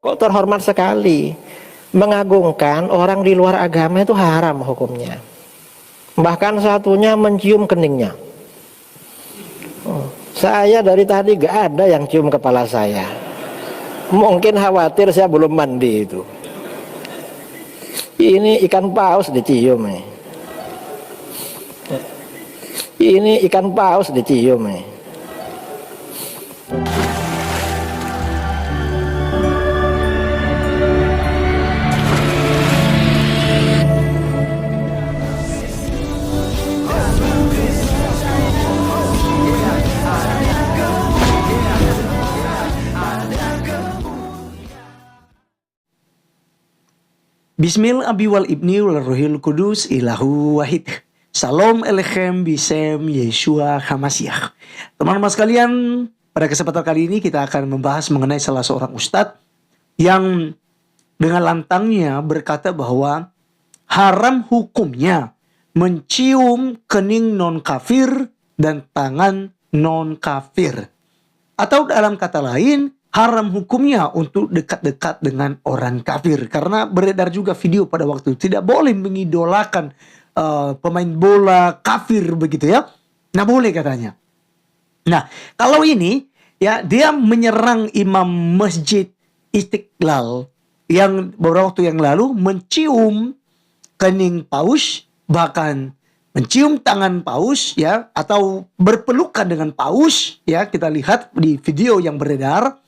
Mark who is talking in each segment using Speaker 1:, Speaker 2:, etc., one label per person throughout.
Speaker 1: Kok terhormat sekali. Mengagungkan orang di luar agama itu haram hukumnya. Bahkan satunya mencium keningnya. Saya dari tadi gak ada yang cium kepala saya. Mungkin khawatir saya belum mandi itu. Ini ikan paus dicium nih. Ini ikan paus dicium nih.
Speaker 2: Bismil abi wal ibni wal ruhil kudus ilahu wahid. Salam alechem bisem Yeshua Hamasiah. Teman-teman sekalian, pada kesempatan kali ini kita akan membahas mengenai salah seorang ustadz yang dengan lantangnya berkata bahwa haram hukumnya mencium kening non kafir dan tangan non kafir. Atau dalam kata lain, haram hukumnya untuk dekat-dekat dengan orang kafir. Karena beredar juga video pada waktu itu, tidak boleh mengidolakan pemain bola kafir begitu ya. Nah boleh katanya. Nah kalau ini ya, dia menyerang imam masjid Istiqlal yang beberapa waktu yang lalu mencium kening paus, bahkan mencium tangan paus ya, atau berpelukan dengan paus ya. Kita lihat di video yang beredar.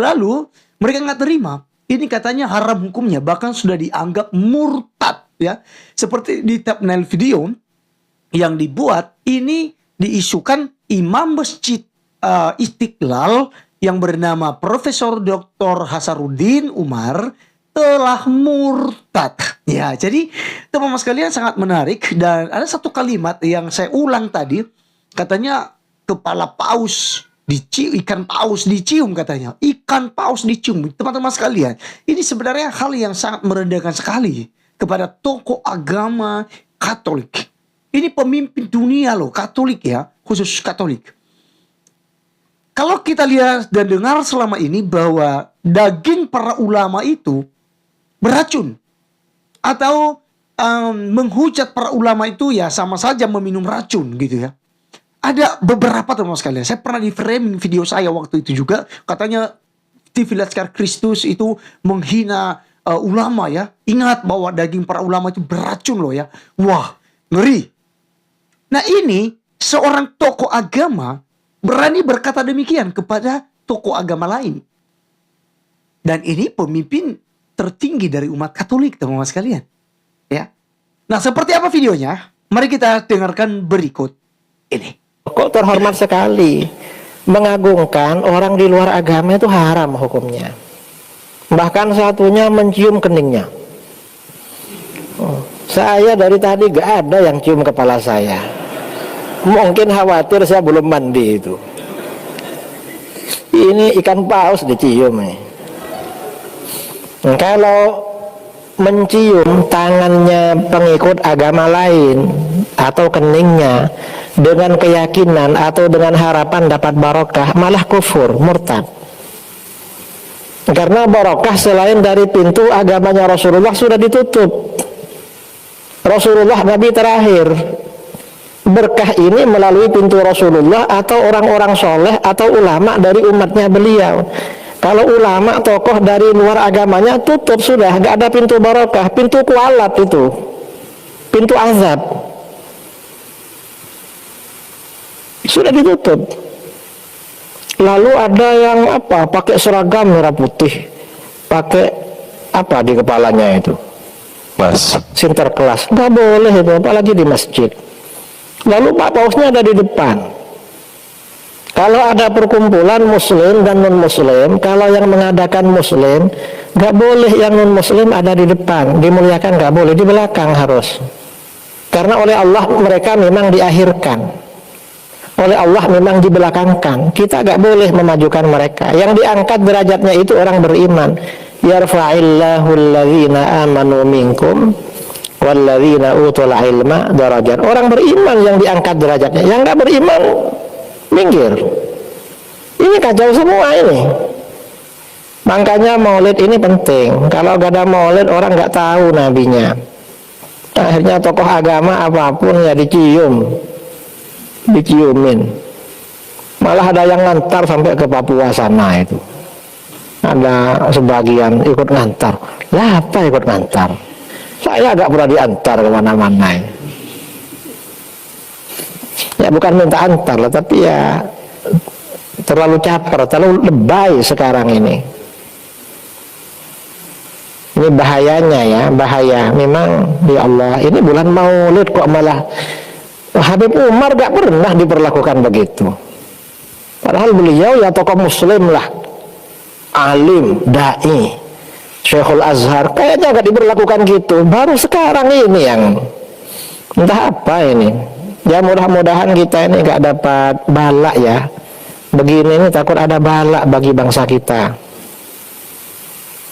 Speaker 2: Lalu mereka nggak terima. Ini katanya haram hukumnya, bahkan sudah dianggap murtad ya. Seperti di thumbnail video yang dibuat ini diisukan imam masjid Istiqlal yang bernama Profesor Dr. Hasaruddin Umar telah murtad. Ya, jadi teman-teman sekalian sangat menarik, dan ada satu kalimat yang saya ulang tadi, katanya kepala paus dicium, ikan paus dicium katanya. Ikan paus dicium. Teman-teman sekalian, ini sebenarnya hal yang sangat merendahkan sekali kepada tokoh agama Katolik. Ini pemimpin dunia loh, Katolik ya, khusus Katolik. Kalau kita lihat dan dengar selama ini bahwa daging para ulama itu beracun, atau menghujat para ulama itu ya sama saja meminum racun gitu ya. Ada beberapa teman sekalian, saya pernah di framing video saya waktu itu juga, katanya TV Laskar Kristus itu menghina ulama ya. Ingat bahwa daging para ulama itu beracun loh ya. Wah, ngeri. Nah ini seorang tokoh agama berani berkata demikian kepada tokoh agama lain. Dan ini pemimpin tertinggi dari umat Katolik teman-teman sekalian. Ya. Nah seperti apa videonya? Mari kita dengarkan berikut ini.
Speaker 1: Kok terhormat sekali. Mengagungkan orang di luar agama itu haram hukumnya. Bahkan satunya mencium keningnya. Saya dari tadi gak ada yang cium kepala saya. Mungkin khawatir saya belum mandi itu. Ini ikan paus dicium nih. Kalau mencium tangannya pengikut agama lain atau keningnya dengan keyakinan atau dengan harapan dapat barokah, malah kufur, murtad. Karena barokah selain dari pintu agamanya Rasulullah sudah ditutup. Rasulullah Nabi terakhir. Berkah ini melalui pintu Rasulullah atau orang-orang soleh atau ulama dari umatnya beliau. Kalau ulama tokoh dari luar agamanya tutup sudah, gak ada pintu barokah, pintu kualat itu, pintu azab sudah ditutup. Lalu ada yang apa, pakai seragam merah putih, pakai apa di kepalanya itu, mas, sinterklas, nggak boleh itu, apalagi di masjid. Lalu Pak Pausnya ada di depan. Kalau ada perkumpulan muslim dan non muslim, kalau yang mengadakan muslim, nggak boleh yang non muslim ada di depan, dimuliakan nggak boleh, di belakang harus. Karena oleh Allah mereka memang diakhirkan, oleh Allah memang dibelakangkan. Kita nggak boleh memajukan mereka. Yang diangkat derajatnya itu orang beriman. Yarfa'illahu alladhina amanu minkum walladzina utul ilma darajat. Orang beriman yang diangkat derajatnya, yang nggak beriman minggir. Ini kacau semua ini. Makanya maulid ini penting. Kalau gak ada maulid, orang gak tahu nabinya. Akhirnya tokoh agama apapun ya diciumin. Malah ada yang ngantar sampai ke Papua sana itu. Ada sebagian ikut ngantar. Lah apa ikut ngantar? Saya gak pernah diantar kemana-mana. Ya bukan minta antar lah, tapi ya terlalu caper, terlalu lebay sekarang ini. Ini bahayanya ya, bahaya. Memang ya Allah, ini bulan Maulid kok malah Habib Umar gak pernah diperlakukan begitu. Padahal beliau ya tokoh muslim lah, alim, da'i, Syekhul Azhar, kayaknya gak diperlakukan gitu. Baru sekarang ini yang entah apa ini. Ya mudah-mudahan kita ini gak dapat balak ya. Begini ini takut ada balak bagi bangsa kita.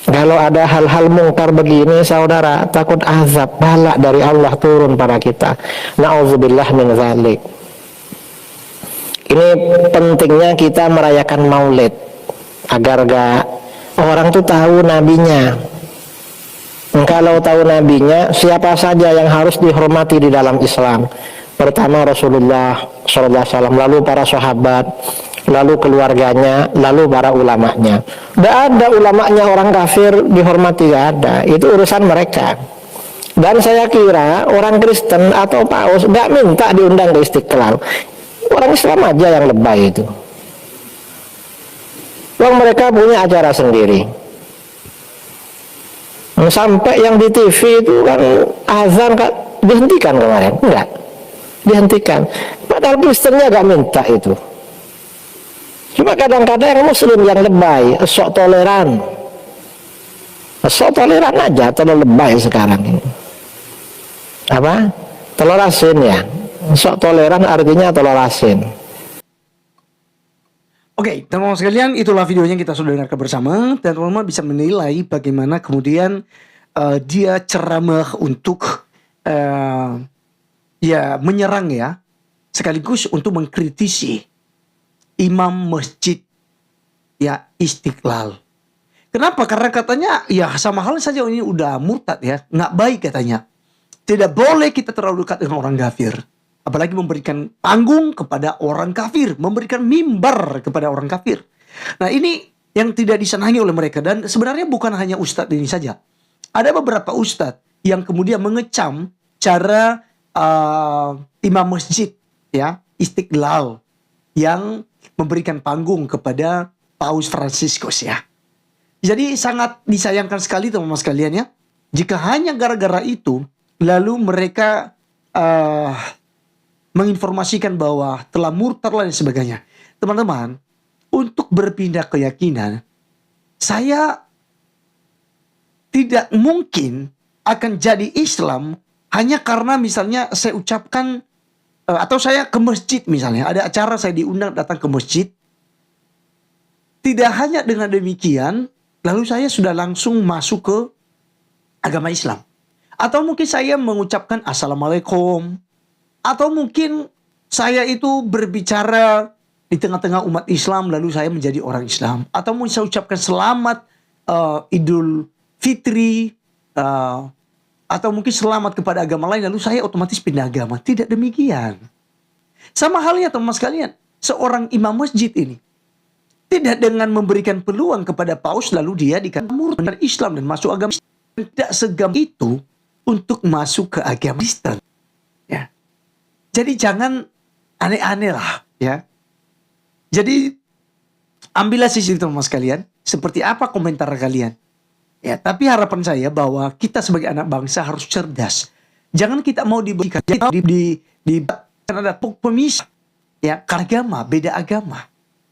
Speaker 1: Kalau ada hal-hal mungkar begini saudara, takut azab, balak dari Allah turun pada kita. Na'udzubillah min dzalik. Ini pentingnya kita merayakan maulid agar gak orang tuh tahu nabinya. Kalau tahu nabinya, siapa saja yang harus dihormati di dalam Islam. Pertama Rasulullah SAW, lalu para sahabat, lalu keluarganya, lalu para ulamanya. Tidak ada ulamanya orang kafir dihormati, tidak ada. Itu urusan mereka. Dan saya kira orang Kristen atau Paus tidak minta diundang ke Istiqlal. Orang Islam aja yang lebay itu. Mereka punya acara sendiri. Sampai yang di TV itu kan azan kan dihentikan kemarin, enggak? Dihentikan. Padahal Kristennya gak minta itu. Cuma kadang-kadang Muslim yang lebay, sok toleran aja, terlalu lebay sekarang ini. Apa? Telur asin ya. Sok toleran artinya telur asin.
Speaker 2: Oke, teman-teman sekalian, itulah videonya yang kita sudah dengarkan bersama. Dan teman-teman bisa menilai bagaimana kemudian dia ceramah untuk ya menyerang ya, sekaligus untuk mengkritisi imam masjid ya Istiqlal. Kenapa? Karena katanya ya sama hal saja ini udah murtad ya, nggak baik katanya. Tidak boleh kita terlalu dekat dengan orang kafir. Apalagi memberikan panggung kepada orang kafir, memberikan mimbar kepada orang kafir. Nah ini yang tidak disenangi oleh mereka. Dan sebenarnya bukan hanya ustadz ini saja. Ada beberapa ustadz yang kemudian mengecam cara imam masjid ya Istiqlal yang memberikan panggung kepada Paus Fransiskus ya. Jadi sangat disayangkan sekali teman-teman sekalian ya. Jika hanya gara-gara itu lalu mereka menginformasikan bahwa telah murtad dan sebagainya. Teman-teman, untuk berpindah keyakinan, saya tidak mungkin akan jadi Islam hanya karena misalnya saya ucapkan atau saya ke masjid misalnya, ada acara saya diundang datang ke masjid. Tidak hanya dengan demikian, lalu saya sudah langsung masuk ke agama Islam. Atau mungkin saya mengucapkan Assalamualaikum. Atau mungkin saya itu berbicara di tengah-tengah umat Islam lalu saya menjadi orang Islam. Atau mungkin saya ucapkan selamat Idul Fitri. Atau mungkin selamat kepada agama lain lalu saya otomatis pindah agama. Tidak demikian. Sama halnya teman-teman sekalian. Seorang imam masjid ini tidak dengan memberikan peluang kepada paus lalu dia dikatakan murtad Islam dan masuk agama Islam. Tidak segam itu untuk masuk ke agama Kristen. Ya. Jadi jangan aneh-aneh lah ya. Jadi ambillah sisi teman-teman sekalian. Seperti apa komentar kalian. Ya, tapi harapan saya bahwa kita sebagai anak bangsa harus cerdas. Jangan kita mau diberikan karena ada pemisah ya, agama, beda agama.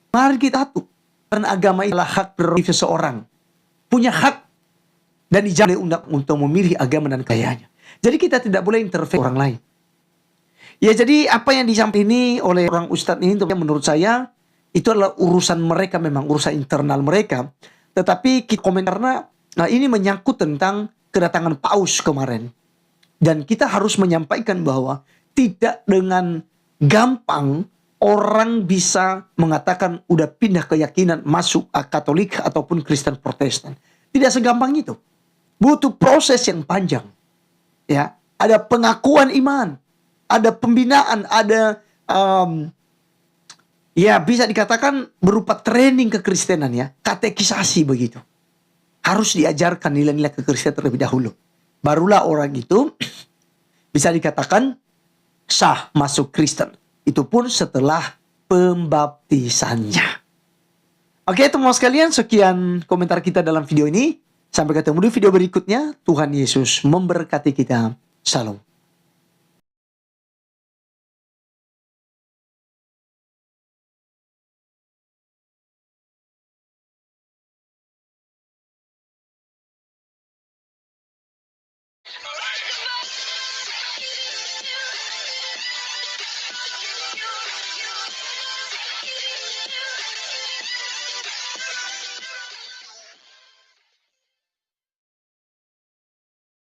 Speaker 2: Mari kita satu. Karena agama adalah hak prerogatif seseorang. Punya hak dan dijamin undang untuk memilih agama dan kayanya. Jadi kita tidak boleh intervensi orang lain. Ya jadi apa yang disampaikan ini oleh orang ustadz ini menurut saya itu adalah urusan mereka, memang urusan internal mereka. Tetapi kita komentarnya, nah ini menyangkut tentang kedatangan paus kemarin. Dan kita harus menyampaikan bahwa tidak dengan gampang orang bisa mengatakan udah pindah keyakinan masuk Katolik ataupun Kristen Protestan. Tidak segampang itu. Butuh proses yang panjang. Ya, ada pengakuan iman, ada pembinaan, ada ya bisa dikatakan berupa training kekristenan ya, katekisasi begitu. Harus diajarkan nilai-nilai kekristenan terlebih dahulu. Barulah orang itu bisa dikatakan sah masuk Kristen. Itu pun setelah pembaptisannya. Oke teman-teman sekalian, sekian komentar kita dalam video ini. Sampai ketemu di video berikutnya. Tuhan Yesus memberkati kita. Shalom.